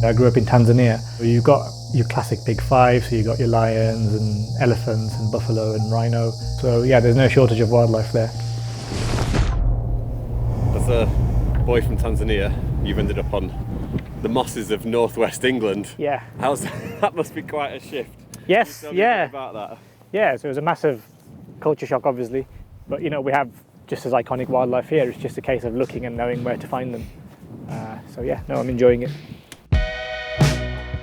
I grew up in Tanzania. You've got your classic big five, so you've got your lions and elephants and buffalo and rhino. So yeah, there's no shortage of wildlife there. As a boy from Tanzania, you've ended up on the mosses of northwest England. Yeah. That must be quite a shift. Yes, Tell me a bit about that. Yeah, so it was a massive culture shock, obviously. But you know, we have just as iconic wildlife here. It's just a case of looking and knowing where to find them. So yeah, no, I'm enjoying it.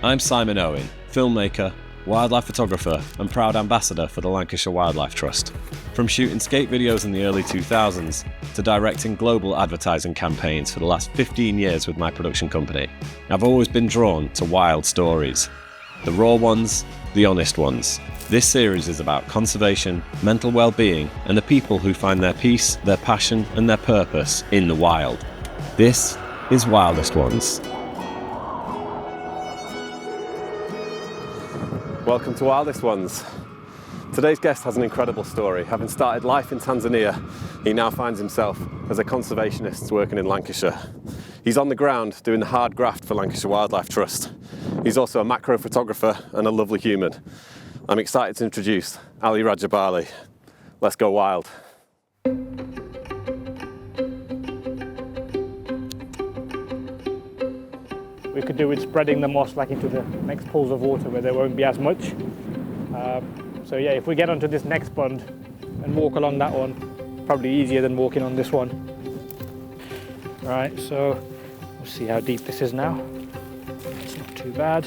I'm Simon Owen, filmmaker, wildlife photographer and proud ambassador for the Lancashire Wildlife Trust. From shooting skate videos in the early 2000s to directing global advertising campaigns for the last 15 years with my production company, I've always been drawn to wild stories. The raw ones, the honest ones. This series is about conservation, mental well-being and the people who find their peace, their passion and their purpose in the wild. This is Wildest Ones. Welcome to Wildest Ones. Today's guest has an incredible story. Having started life in Tanzania, he now finds himself as a conservationist working in Lancashire. He's on the ground doing the hard graft for Lancashire Wildlife Trust. He's also a macro photographer and a lovely human. I'm excited to introduce Ali Rajabali. Let's go wild. We could do with spreading the moss like into the next pools of water where there won't be as much. So yeah, if we get onto this next pond and walk along that one, probably easier than walking on this one. Right, so we'll see how deep this is now. It's not too bad.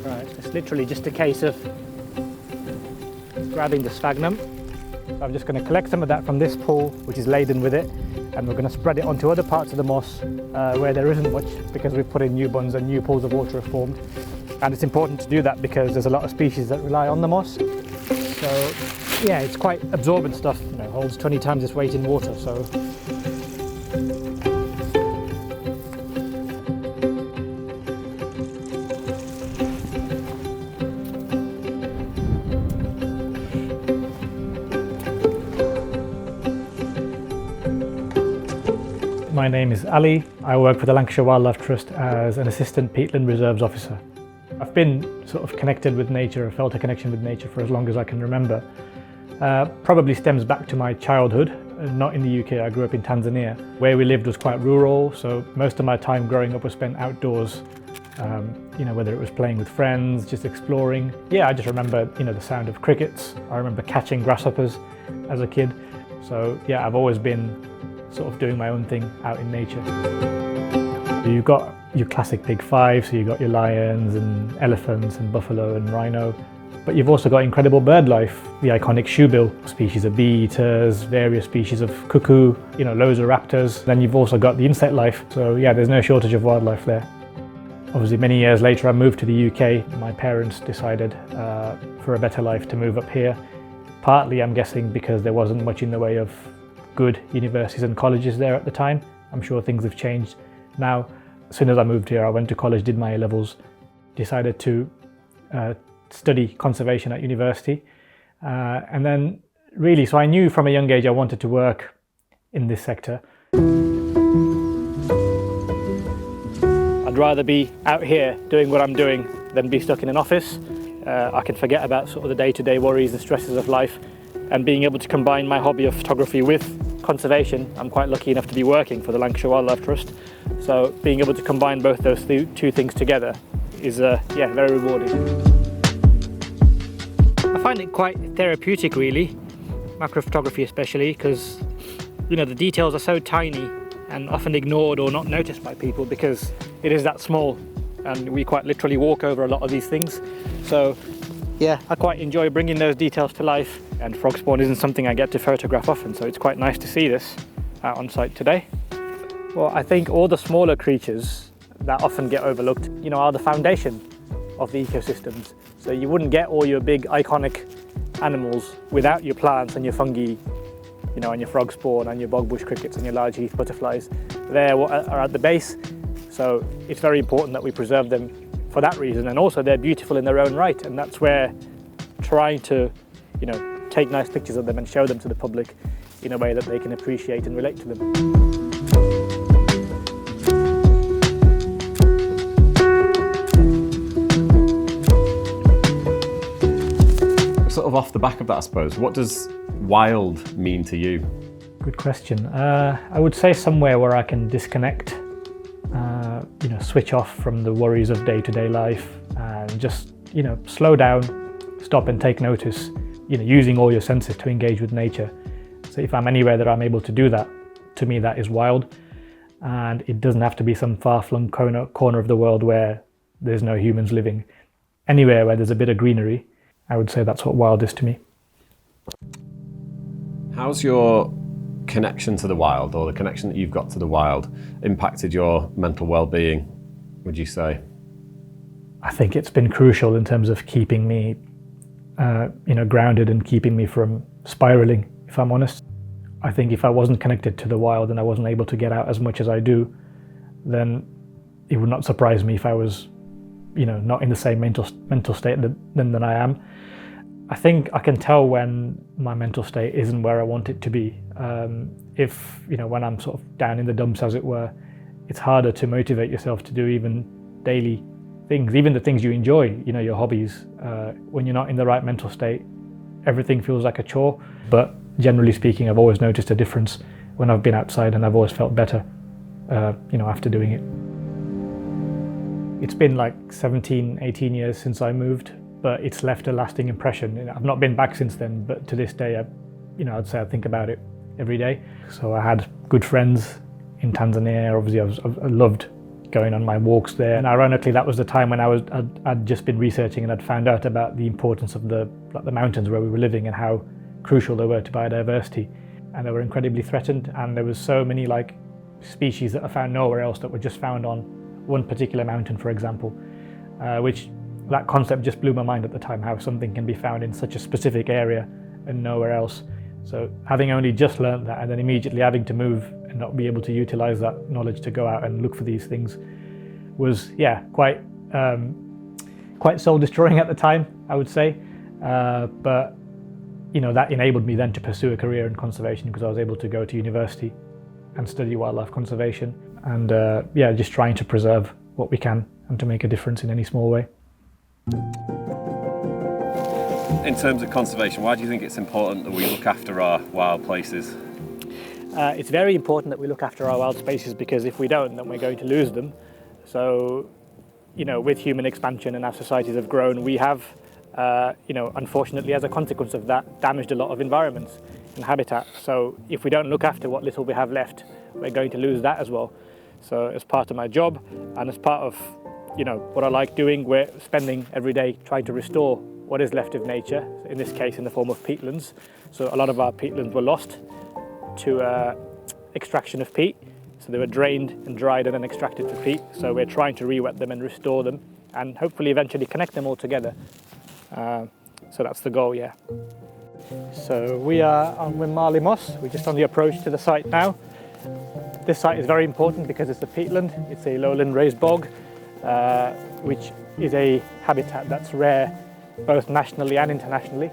Right, it's literally just a case of grabbing the sphagnum. So I'm just going to collect some of that from this pool, which is laden with it, and we're going to spread it onto other parts of the moss where there isn't much, because we've put in new bunds and new pools of water have formed. And it's important to do that because there's a lot of species that rely on the moss. So yeah, it's quite absorbent stuff, you know, holds 20 times its weight in water. So my name is Ali. I work for the Lancashire Wildlife Trust as an assistant peatland reserves officer. I've been sort of connected with nature, felt a connection with nature for as long as I can remember. Probably stems back to my childhood, not in the UK. I grew up in Tanzania. Where we lived was quite rural, so most of my time growing up was spent outdoors. You know, whether it was playing with friends, just exploring. Yeah, I just remember, you know, the sound of crickets. I remember catching grasshoppers as a kid. So yeah, I've always been sort of doing my own thing out in nature. You've got your classic big five, so you've got your lions and elephants and buffalo and rhino, but you've also got incredible bird life, the iconic shoebill, species of bee eaters, various species of cuckoo, you know, loads of raptors. Then you've also got the insect life, so yeah, there's no shortage of wildlife there. Obviously many years later I moved to the UK. My parents decided for a better life to move up here. Partly I'm guessing because there wasn't much in the way of good universities and colleges there at the time. I'm sure things have changed now. As soon as I moved here, I went to college, did my A-levels, decided to study conservation at university. And then really, so I knew from a young age I wanted to work in this sector. I'd rather be out here doing what I'm doing than be stuck in an office. I can forget about sort of the day-to-day worries and stresses of life, and being able to combine my hobby of photography with conservation. I'm quite lucky enough to be working for the Lancashire Wildlife Trust, so being able to combine both those two things together is yeah, very rewarding. I find it quite therapeutic really, macro photography especially, because you know, the details are so tiny and often ignored or not noticed by people because it is that small, and we quite literally walk over a lot of these things. So yeah, I quite enjoy bringing those details to life, and frog spawn isn't something I get to photograph often, so it's quite nice to see this out on site today. Well, I think all the smaller creatures that often get overlooked, you know, are the foundation of the ecosystems. So you wouldn't get all your big iconic animals without your plants and your fungi, you know, and your frog spawn and your bogbush crickets and your large heath butterflies. They are at the base, so it's very important that we preserve them for that reason, and also they're beautiful in their own right, and that's where trying to, you know, take nice pictures of them and show them to the public in a way that they can appreciate and relate to them. off the back of that, I suppose, what does wild mean to you? Good question. I would say somewhere where I can disconnect, switch off from the worries of day-to-day life and just, slow down, stop and take notice, using all your senses to engage with nature. So if I'm anywhere that I'm able to do that, to me that is wild. And it doesn't have to be some far-flung corner of the world where there's no humans living. Anywhere where there's a bit of greenery, I would say that's what wild is to me. How's your connection to the wild, or the connection that you've got to the wild, impacted your mental well-being, would you say? I think it's been crucial in terms of keeping me grounded and keeping me from spiraling, if I'm honest. I think if I wasn't connected to the wild and I wasn't able to get out as much as I do, then it would not surprise me if I was, not in the same mental state than I am. I think I can tell when my mental state isn't where I want it to be. When I'm sort of down in the dumps, as it were, it's harder to motivate yourself to do even daily things, even the things you enjoy, your hobbies. When you're not in the right mental state, everything feels like a chore. But generally speaking, I've always noticed a difference when I've been outside, and I've always felt better, after doing it. It's been like 17, 18 years since I moved, but it's left a lasting impression. I've not been back since then, but to this day, I'd say I think about it every day. So I had good friends in Tanzania. Obviously, I loved going on my walks there. And ironically, that was the time when I'd just been researching and I'd found out about the importance of the mountains where we were living and how crucial they were to biodiversity. And they were incredibly threatened. And there was so many species that are found nowhere else that were just found on one particular mountain, for example, which that concept just blew my mind at the time, how something can be found in such a specific area and nowhere else. So having only just learned that and then immediately having to move and not be able to utilize that knowledge to go out and look for these things was, quite soul destroying at the time, I would say. But that enabled me then to pursue a career in conservation, because I was able to go to university and study wildlife conservation and just trying to preserve what we can and to make a difference in any small way. In terms of conservation, why do you think it's important that we look after our wild places? It's very important that we look after our wild spaces, because if we don't, then we're going to lose them. So, with human expansion and as societies have grown, we have, unfortunately, as a consequence of that, damaged a lot of environments and habitat. So if we don't look after what little we have left, we're going to lose that as well. So as part of my job and as part of, what I like doing, we're spending every day trying to restore what is left of nature, in this case in the form of peatlands. So a lot of our peatlands were lost to extraction of peat. So they were drained and dried and then extracted for peat. So we're trying to re-wet them and restore them and hopefully eventually connect them all together. So that's the goal, yeah. So we are on Wimali Moss. We're just on the approach to the site now. This site is very important because it's a peatland. It's a lowland raised bog, which is a habitat that's rare both nationally and internationally.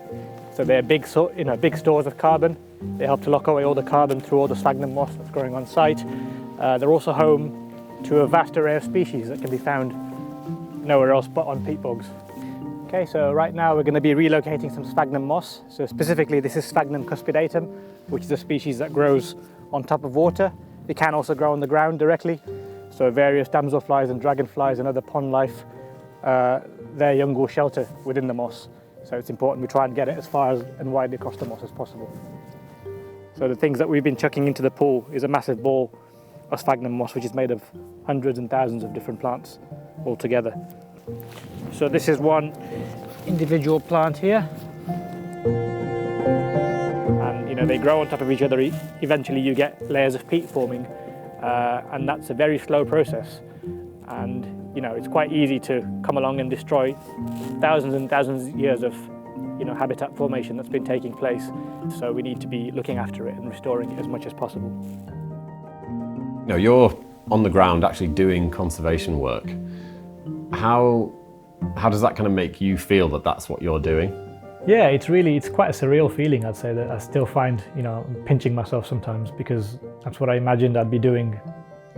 So they're big stores of carbon. They help to lock away all the carbon through all the sphagnum moss that's growing on site. They're also home to a vast array of species that can be found nowhere else but on peat bogs. Okay, so right now we're going to be relocating some sphagnum moss. So specifically this is Sphagnum cuspidatum, which is a species that grows on top of water. It can also grow on the ground directly. So various damselflies and dragonflies and other pond life, their young will shelter within the moss. So it's important we try and get it as far and widely across the moss as possible. So the things that we've been chucking into the pool is a massive ball of sphagnum moss, which is made of hundreds and thousands of different plants all together. So this is one individual plant here. And they grow on top of each other. Eventually you get layers of peat forming, and that's a very slow process. And it's quite easy to come along and destroy thousands and thousands of years of habitat formation that's been taking place. So we need to be looking after it and restoring it as much as possible. You're on the ground actually doing conservation work. How does that kind of make you feel that that's what you're doing? Yeah, it's quite a surreal feeling, I'd say, that I still find, pinching myself sometimes, because that's what I imagined I'd be doing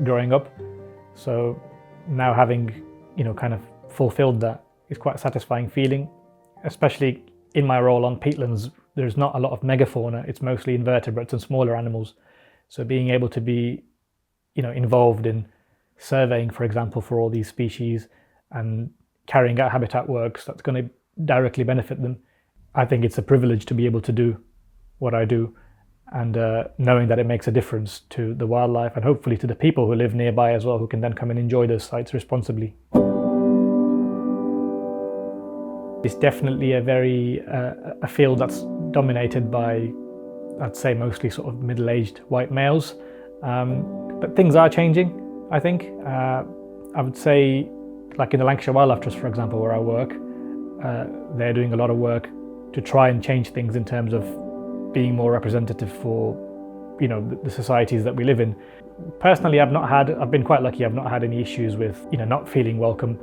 growing up. So now having, kind of fulfilled that is quite a satisfying feeling, especially in my role on peatlands, there's not a lot of megafauna. It's mostly invertebrates and smaller animals. So being able to be, involved in surveying, for example, for all these species and carrying out habitat works that's going to directly benefit them, I think it's a privilege to be able to do what I do, and knowing that it makes a difference to the wildlife and hopefully to the people who live nearby as well, who can then come and enjoy those sites responsibly. It's definitely a field that's dominated by, I'd say, mostly sort of middle-aged white males. But things are changing, I think. I would say, like in the Lancashire Wildlife Trust, for example, where I work, they're doing a lot of work to try and change things in terms of being more representative for, the societies that we live in. Personally, I've been quite lucky. I've not had any issues with, not feeling welcome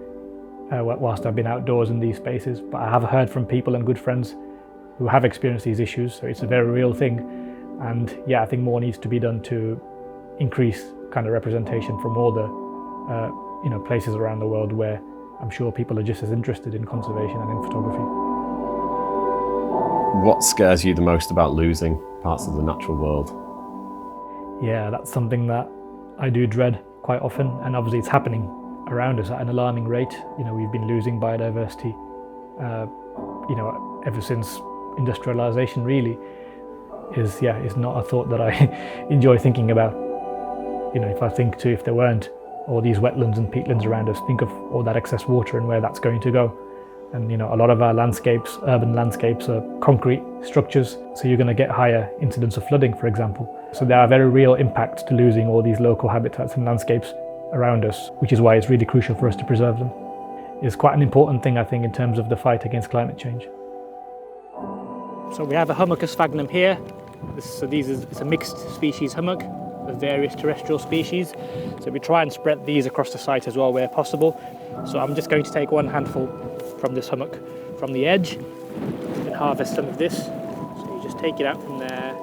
whilst I've been outdoors in these spaces. But I have heard from people and good friends who have experienced these issues. So it's a very real thing. And yeah, I think more needs to be done to increase kind of representation from all the, places around the world where I'm sure people are just as interested in conservation and in photography. What scares you the most about losing parts of the natural world? Yeah, that's something that I do dread quite often, and obviously it's happening around us at an alarming rate. We've been losing biodiversity, ever since industrialization really is not a thought that I enjoy thinking about. If I think too, if there weren't all these wetlands and peatlands around us, think of all that excess water and where that's going to go. And a lot of our landscapes, urban landscapes, are concrete structures, so you're going to get higher incidence of flooding, for example. So there are very real impacts to losing all these local habitats and landscapes around us, which is why it's really crucial for us to preserve them. It's quite an important thing, I think, in terms of the fight against climate change. So we have a hummock sphagnum here. It's a mixed species hummock of various terrestrial species. So we try and spread these across the site as well where possible. So I'm just going to take one handful from this hummock from the edge and harvest some of this. So you just take it out from there.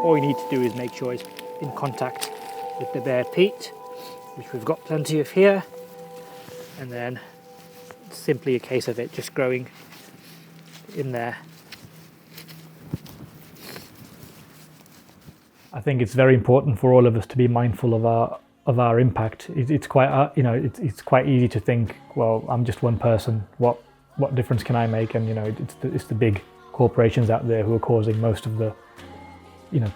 All you need to do is make sure it's in contact with the bare peat, which we've got plenty of here, and then it's simply a case of it just growing in there. I think it's very important for all of us to be mindful of our impact. It's quite it's quite easy to think, well, I'm just one person. What difference can I make? And it's the big corporations out there who are causing most of the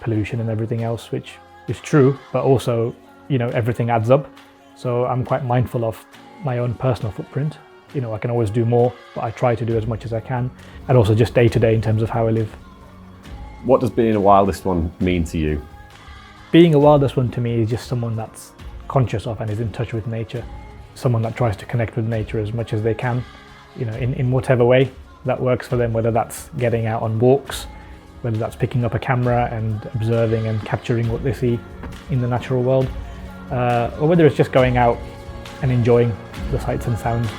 pollution and everything else, which is true. But also everything adds up. So I'm quite mindful of my own personal footprint. I can always do more, but I try to do as much as I can, and also just day to day in terms of how I live. What does being a Wildest One mean to you? Being a Wildest One to me is just someone that's conscious of and is in touch with nature. Someone that tries to connect with nature as much as they can, in whatever way that works for them, whether that's getting out on walks, whether that's picking up a camera and observing and capturing what they see in the natural world, or whether it's just going out and enjoying the sights and sounds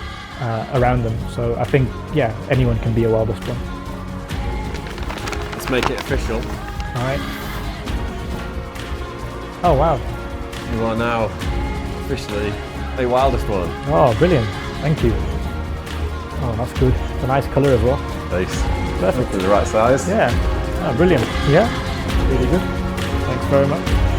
around them. So I think, anyone can be a Wildest One. Let's make it official. All right. Oh, wow. You are now officially a Wildest One. Oh, brilliant. Thank you. Oh, that's good. It's a nice colour as well. Base. Perfect. The right size. Yeah. Oh, brilliant. Yeah. Really good. Thanks very much.